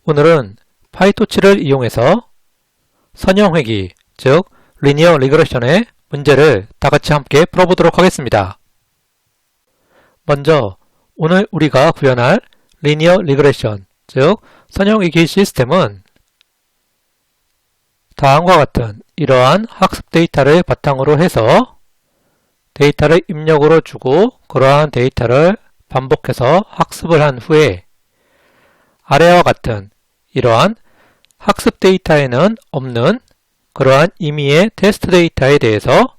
오늘은 파이토치를 이용해서 선형회귀, 즉 리니어 리그레션의 문제를 다같이 함께 풀어보도록 하겠습니다. 먼저 오늘 우리가 구현할 리니어 리그레션, 즉 선형회귀 시스템은 다음과 같은 이러한 학습 데이터를 바탕으로 해서 데이터를 입력으로 주고 그러한 데이터를 반복해서 학습을 한 후에 아래와 같은 이러한 학습 데이터에는 없는 그러한 임의의 테스트 데이터에 대해서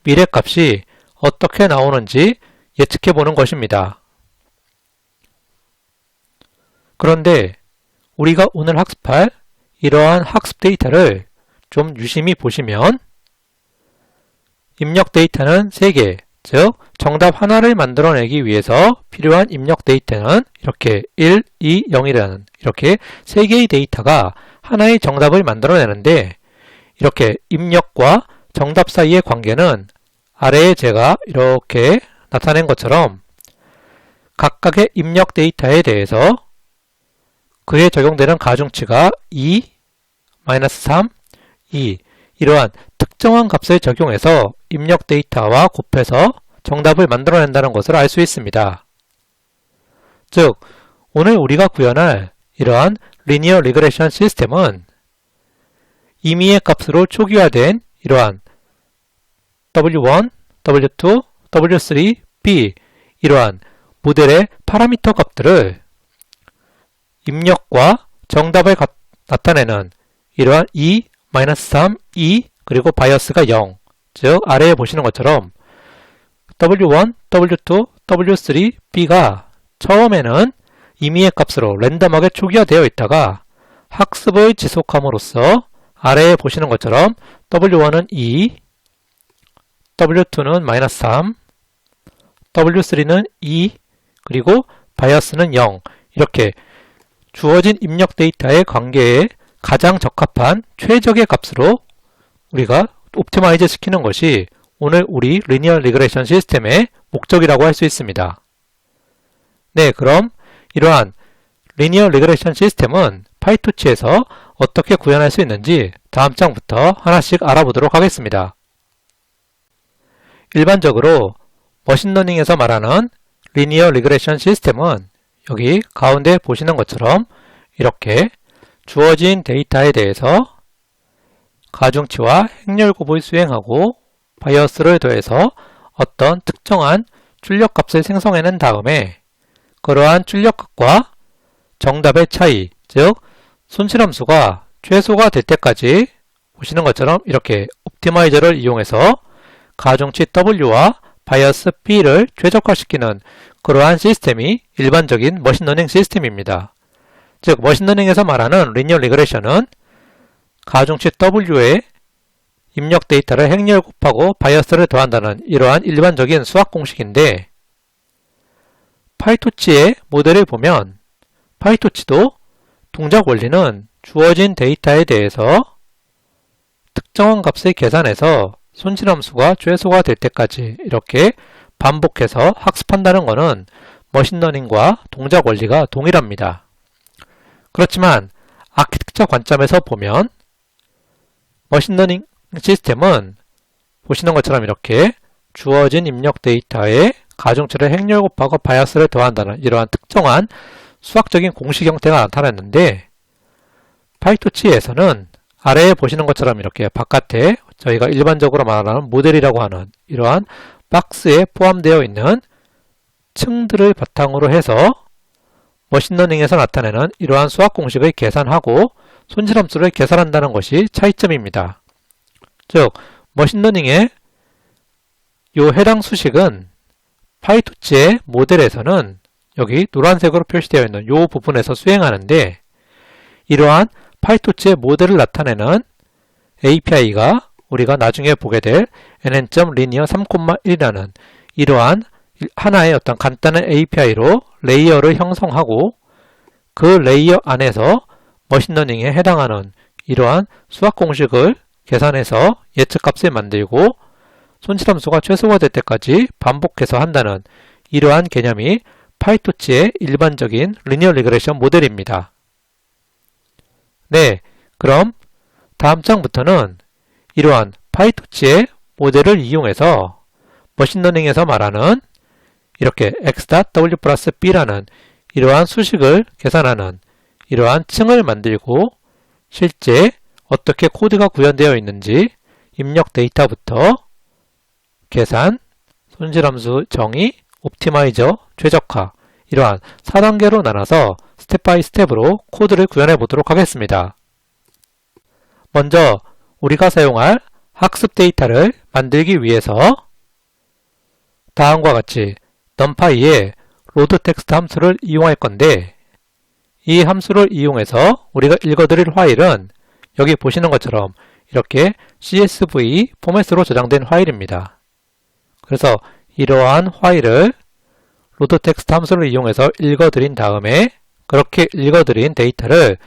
미래값이 어떻게 나오는지 예측해 보는 것입니다. 그런데 우리가 오늘 학습할 이러한 학습 데이터를 좀 유심히 보시면 입력 데이터는 3개, 즉 정답 하나를 만들어내기 위해서 필요한 입력 데이터는 이렇게 1, 2, 0이라는 이렇게 3개의 데이터가 하나의 정답을 만들어내는데 이렇게 입력과 정답 사이의 관계는 아래에 제가 이렇게 나타낸 것처럼 각각의 입력 데이터에 대해서 그에 적용되는 가중치가 2, 3, 2 이러한 특정한 값을 적용해서 입력 데이터와 곱해서 정답을 만들어낸다는 것을 알 수 있습니다. 즉, 오늘 우리가 구현할 이러한 리니어 리그레션 시스템은 임의의 값으로 초기화된 이러한 W1, W2, W3, B 이러한 모델의 파라미터 값들을 입력과 정답을 나타내는 이러한 2, 3, 2 그리고 바이어스가 0, 즉 아래에 보시는 것처럼 W1, W2, W3, B가 처음에는 임의의 값으로 랜덤하게 초기화되어 있다가 학습을 지속함으로써 아래에 보시는 것처럼 W1은 2, W2는 3, W3는 2, 그리고 바이어스는 0 이렇게 주어진 입력 데이터의 관계에 가장 적합한 최적의 값으로 우리가 옵티마이즈 시키는 것이 오늘 우리 리니어 리그레션 시스템의 목적이라고 할 수 있습니다. 네, 그럼 이러한 리니어 리그레션 시스템은 파이토치에서 어떻게 구현할 수 있는지 다음 장부터 하나씩 알아보도록 하겠습니다. 일반적으로 머신러닝에서 말하는 리니어 리그레션 시스템은 여기 가운데 보시는 것처럼 이렇게 주어진 데이터에 대해서 가중치와 행렬 곱을 수행하고 바이어스를 더해서 어떤 특정한 출력값을 생성해낸 다음에 그러한 출력값과 정답의 차이, 즉 손실함수가 최소가 될 때까지 보시는 것처럼 이렇게 옵티마이저를 이용해서 가중치 W와 바이어스 P를 최적화시키는 그러한 시스템이 일반적인 머신러닝 시스템입니다. 즉 머신러닝에서 말하는 리니어 리그레션은 가중치 W에 입력 데이터를 행렬 곱하고 바이어스를 더한다는 이러한 일반적인 수학 공식인데 파이토치의 모델을 보면 파이토치도 동작 원리는 주어진 데이터에 대해서 특정한 값을 계산해서 손실함수가 최소가 될 때까지 이렇게 반복해서 학습한다는 것은 머신러닝과 동작 원리가 동일합니다. 그렇지만 아키텍처 관점에서 보면 머신러닝 시스템은 보시는 것처럼 이렇게 주어진 입력 데이터에 가중치를 행렬 곱하고 바이어스를 더한다는 이러한 특정한 수학적인 공식 형태가 나타났는데 파이토치에서는 아래에 보시는 것처럼 이렇게 바깥에 저희가 일반적으로 말하는 모델이라고 하는 이러한 박스에 포함되어 있는 층들을 바탕으로 해서 머신러닝에서 나타내는 이러한 수학 공식을 계산하고 손실함수를 계산한다는 것이 차이점입니다. 즉 머신러닝의 요 해당 수식은 파이토치의 모델에서는 여기 노란색으로 표시되어 있는 요 부분에서 수행하는데 이러한 파이토치의 모델을 나타내는 API가 우리가 나중에 보게 될 nn.linear 3,1이라는 이러한 하나의 어떤 간단한 API로 레이어를 형성하고 그 레이어 안에서 머신러닝에 해당하는 이러한 수학 공식을 계산해서 예측값을 만들고 손실함수가 최소화될 때까지 반복해서 한다는 이러한 개념이 파이토치의 일반적인 리니어 리그레션 모델입니다. 네, 그럼 다음 장부터는 이러한 파이토치의 모델을 이용해서 머신러닝에서 말하는 이렇게 x.w 플러스 b라는 이러한 수식을 계산하는 이러한 층을 만들고 실제 어떻게 코드가 구현되어 있는지 입력 데이터부터 계산, 손실함수 정의, 옵티마이저, 최적화 이러한 4단계로 나눠서 스텝 바이 스텝으로 코드를 구현해 보도록 하겠습니다. 먼저 우리가 사용할 학습 데이터를 만들기 위해서 다음과 같이 numpy의 load text 함수를 이용할 건데 이 함수를 이용해서 우리가 읽어드릴 파일은 여기 보시는 것처럼 이렇게 CSV 포맷으로 저장된 파일입니다. 그래서 이러한 파일을 load text 함수를 이용해서 읽어드린 다음에 그렇게 읽어드린 데이터를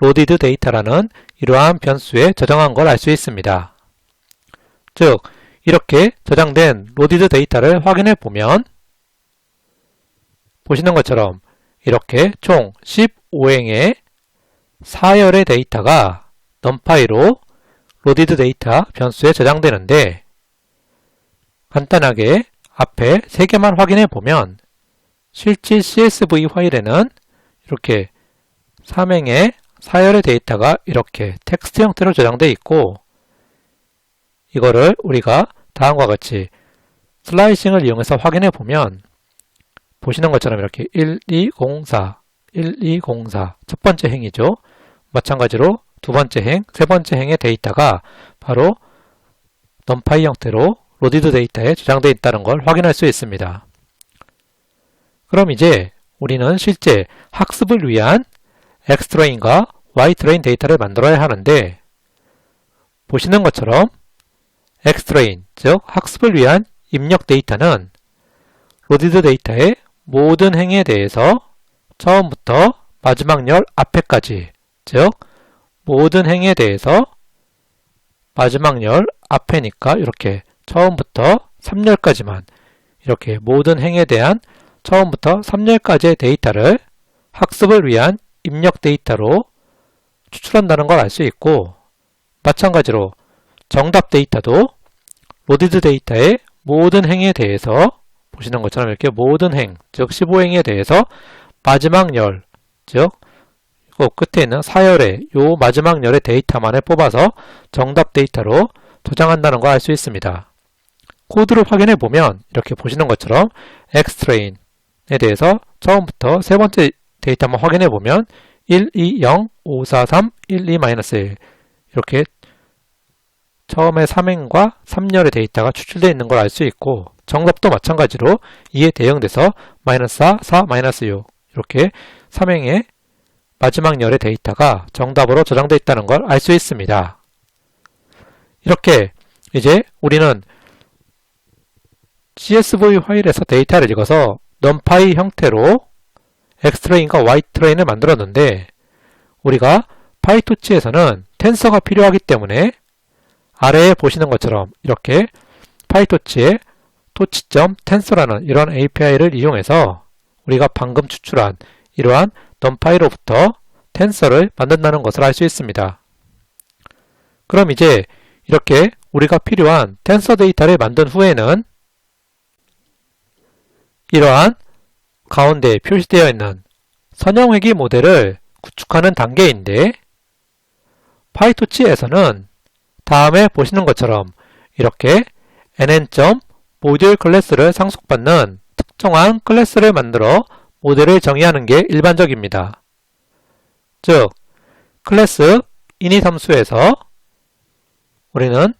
loaded data라는 이러한 변수에 저장한 걸 알 수 있습니다. 즉, 이렇게 저장된 loaded 데이터를 확인해 보면 보시는 것처럼 이렇게 총 15행의 4열의 데이터가 numpy로 loaded data 변수에 저장되는데 간단하게 앞에 3개만 확인해 보면 실제 CSV 파일에는 이렇게 3행의 4열의 데이터가 이렇게 텍스트 형태로 저장되어 있고 이거를 우리가 다음과 같이 슬라이싱을 이용해서 확인해 보면 보시는 것처럼 이렇게 1204, 1204 첫 번째 행이죠. 마찬가지로 두 번째 행, 세 번째 행의 데이터가 바로 numpy 형태로 loaded 데이터에 저장되어 있다는 걸 확인할 수 있습니다. 그럼 이제 우리는 실제 학습을 위한 xtrain과 ytrain 데이터를 만들어야 하는데 보시는 것처럼 xtrain, 즉 학습을 위한 입력 데이터는 loaded 데이터의 모든 행에 대해서 처음부터 마지막 열 앞에까지, 즉 모든 행에 대해서 마지막 열 앞에니까 이렇게 처음부터 3열까지만 이렇게 모든 행에 대한 처음부터 3열까지의 데이터를 학습을 위한 입력 데이터로 추출한다는 걸 알 수 있고 마찬가지로 정답 데이터도 loaded 데이터의 모든 행에 대해서 보시는 것처럼 이렇게 모든 행, 즉 15행에 대해서 마지막 열, 즉 끝에 있는 4열의 요 마지막 열의 데이터만을 뽑아서 정답 데이터로 저장한다는 걸 알 수 있습니다. 코드를 확인해 보면 이렇게 보시는 것처럼 xtrain에 대해서 처음부터 세 번째 데이터만 확인해 보면 120, 543, 12-1 이렇게 처음에 3행과 3열의 데이터가 추출되어 있는 걸 알 수 있고 정답도 마찬가지로 2에 대응돼서 -4, 4, -6 이렇게 3행의 마지막 열의 데이터가 정답으로 저장되어 있다는 걸 알 수 있습니다. 이렇게 이제 우리는 CSV 파일에서 데이터를 읽어서 numpy 형태로 xtrain과 ytrain을 만들었는데 우리가 파이토치에서는 텐서가 필요하기 때문에 아래에 보시는 것처럼 이렇게 파이토치의 토치.tensor라는 이런 API를 이용해서 우리가 방금 추출한 이러한 numpy로부터 텐서를 만든다는 것을 알 수 있습니다. 그럼 이제 이렇게 우리가 필요한 텐서 데이터를 만든 후에는 이러한 가운데 표시되어 있는 선형회귀 모델을 구축하는 단계인데 파이토치에서는 다음에 보시는 것처럼 이렇게 nn.module 클래스를 상속받는 특정한 클래스를 만들어 모델을 정의하는 게 일반적입니다. 즉, 클래스 init 함수에서 우리는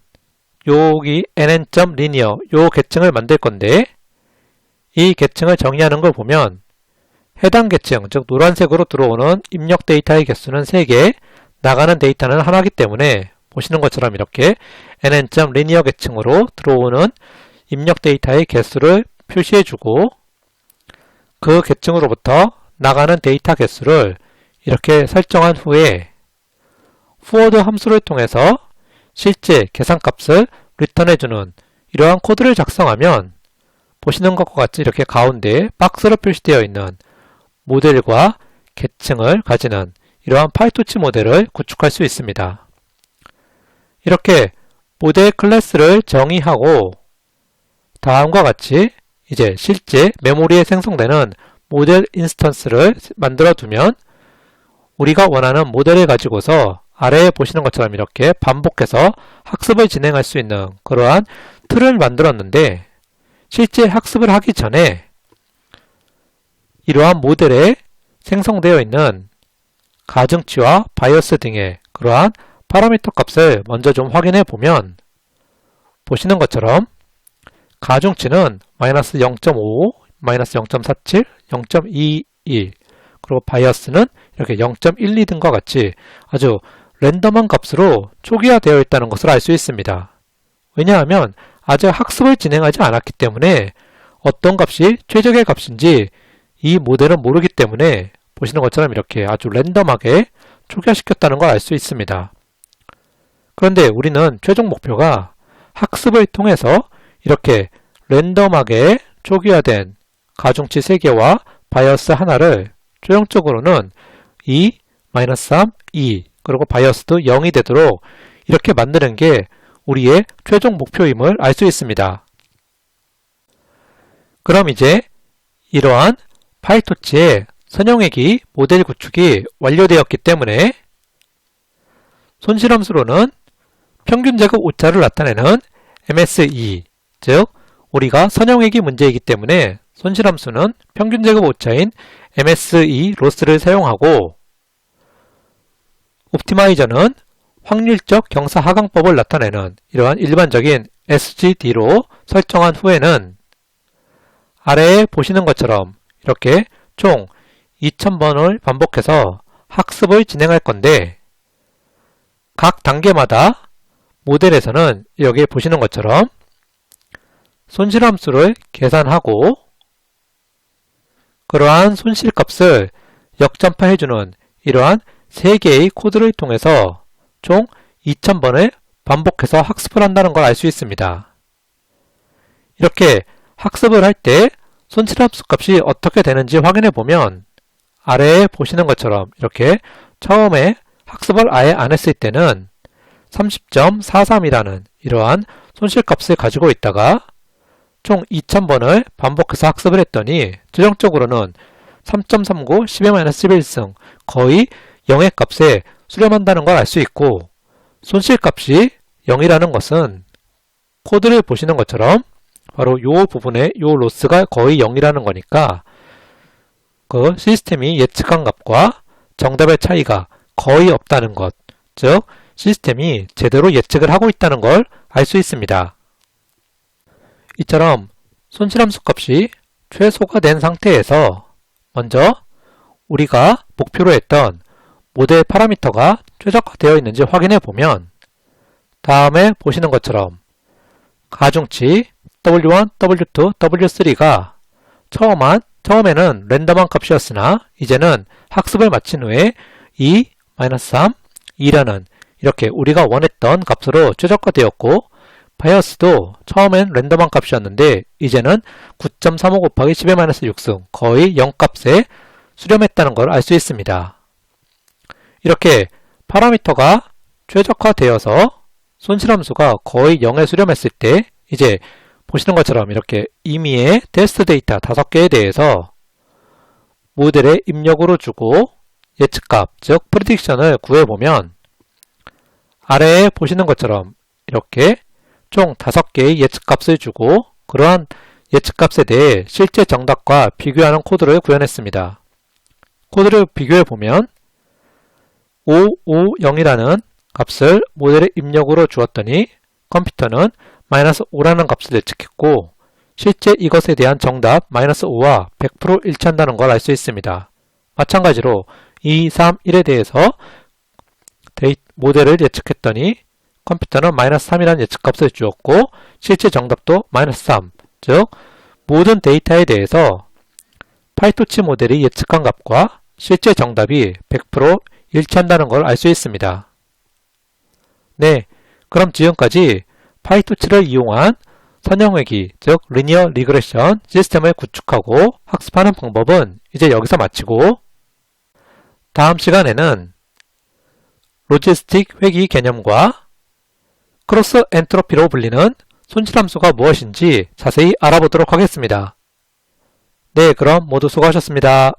여기 nn.linear 요 계층을 만들 건데 이 계층을 정의하는 걸 보면 해당 계층, 즉 노란색으로 들어오는 입력 데이터의 개수는 3개, 나가는 데이터는 하나이기 때문에 보시는 것처럼 이렇게 nn.linear 계층으로 들어오는 입력 데이터의 개수를 표시해주고 그 계층으로부터 나가는 데이터 개수를 이렇게 설정한 후에 forward 함수를 통해서 실제 계산값을 리턴해주는 이러한 코드를 작성하면 보시는 것과 같이 이렇게 가운데 박스로 표시되어 있는 모델과 계층을 가지는 이러한 파이토치 모델을 구축할 수 있습니다. 이렇게 모델 클래스를 정의하고 다음과 같이 이제 실제 메모리에 생성되는 모델 인스턴스를 만들어 두면 우리가 원하는 모델을 가지고서 아래에 보시는 것처럼 이렇게 반복해서 학습을 진행할 수 있는 그러한 틀을 만들었는데, 실제 학습을 하기 전에 이러한 모델에 생성되어 있는 가중치와 바이어스 등의 그러한 파라미터 값을 먼저 좀 확인해 보면, 보시는 것처럼 가중치는 마이너스 0.5, 마이너스 0.47, 0.21, 그리고 바이어스는 이렇게 0.12 등과 같이 아주 랜덤한 값으로 초기화되어 있다는 것을 알 수 있습니다. 왜냐하면 아직 학습을 진행하지 않았기 때문에 어떤 값이 최적의 값인지 이 모델은 모르기 때문에 보시는 것처럼 이렇게 아주 랜덤하게 초기화시켰다는 걸 알 수 있습니다. 그런데 우리는 최종 목표가 학습을 통해서 이렇게 랜덤하게 초기화된 가중치 3개와 바이어스 하나를 최종적으로는 2, -3, 2, 그리고 바이어스도 0이 되도록 이렇게 만드는 게 우리의 최종 목표임을 알 수 있습니다. 그럼 이제 이러한 파이토치의 선형외기 모델 구축이 완료되었기 때문에 손실함수로는 평균제곱 오차를 나타내는 MSE, 즉 우리가 선형외기 문제이기 때문에 손실함수는 평균제곱 오차인 MSE 로스를 사용하고, 옵티마이저는 확률적 경사 하강법을 나타내는 이러한 일반적인 SGD로 설정한 후에는 아래에 보시는 것처럼 이렇게 총 2000번을 반복해서 학습을 진행할 건데, 각 단계마다 모델에서는 여기 보시는 것처럼 손실함수를 계산하고 그러한 손실값을 역전파해주는 이러한 3개의 코드를 통해서 총 2000번을 반복해서 학습을 한다는 걸 알 수 있습니다. 이렇게 학습을 할 때 손실함수 값이 어떻게 되는지 확인해 보면 아래에 보시는 것처럼 이렇게 처음에 학습을 아예 안 했을 때는 30.43이라는 이러한 손실값을 가지고 있다가 총 2000번을 반복해서 학습을 했더니 최종적으로는 3.39, 10-11승 거의 0의 값에 수렴한다는 걸 알 수 있고, 손실값이 0이라는 것은 코드를 보시는 것처럼 바로 이 부분에 이 로스가 거의 0이라는 거니까 그 시스템이 예측한 값과 정답의 차이가 거의 없다는 것, 즉 시스템이 제대로 예측을 하고 있다는 걸 알 수 있습니다. 이처럼 손실함수 값이 최소가 된 상태에서 먼저 우리가 목표로 했던 모델 파라미터가 최적화되어 있는지 확인해 보면 다음에 보시는 것처럼 가중치 W1, W2, W3가 처음에는 랜덤한 값이었으나 이제는 학습을 마친 후에 2, -3, 2라는 이렇게 우리가 원했던 값으로 최적화되었고, 바이어스도 처음엔 랜덤한 값이었는데 이제는 9.35 곱하기 10-6승 거의 0값에 수렴했다는 걸 알 수 있습니다. 이렇게 파라미터가 최적화되어서 손실함수가 거의 0에 수렴했을 때 이제 보시는 것처럼 이렇게 임의의 테스트 데이터 5개에 대해서 모델에 입력으로 주고 예측값, 즉 프리딕션을 구해보면 아래에 보시는 것처럼 이렇게 총 5개의 예측값을 주고 그러한 예측값에 대해 실제 정답과 비교하는 코드를 구현했습니다. 코드를 비교해보면 550이라는 값을 모델에 입력으로 주었더니 컴퓨터는 -5라는 값을 예측했고 실제 이것에 대한 정답 -5와 100% 일치한다는 걸 알 수 있습니다. 마찬가지로 2, 3, 1에 대해서 모델을 예측했더니 컴퓨터는 -3이라는 예측값을 주었고 실제 정답도 -3, 즉 모든 데이터에 대해서 파이토치 모델이 예측한 값과 실제 정답이 100% 일치한다는 걸 알 수 있습니다. 네, 그럼 지금까지 파이토치를 이용한 선형외기, 즉 리니어 리그레션 시스템을 구축하고 학습하는 방법은 이제 여기서 마치고 다음 시간에는 로지스틱 회귀 개념과 크로스 엔트로피로 불리는 손실함수가 무엇인지 자세히 알아보도록 하겠습니다. 네, 그럼 모두 수고하셨습니다.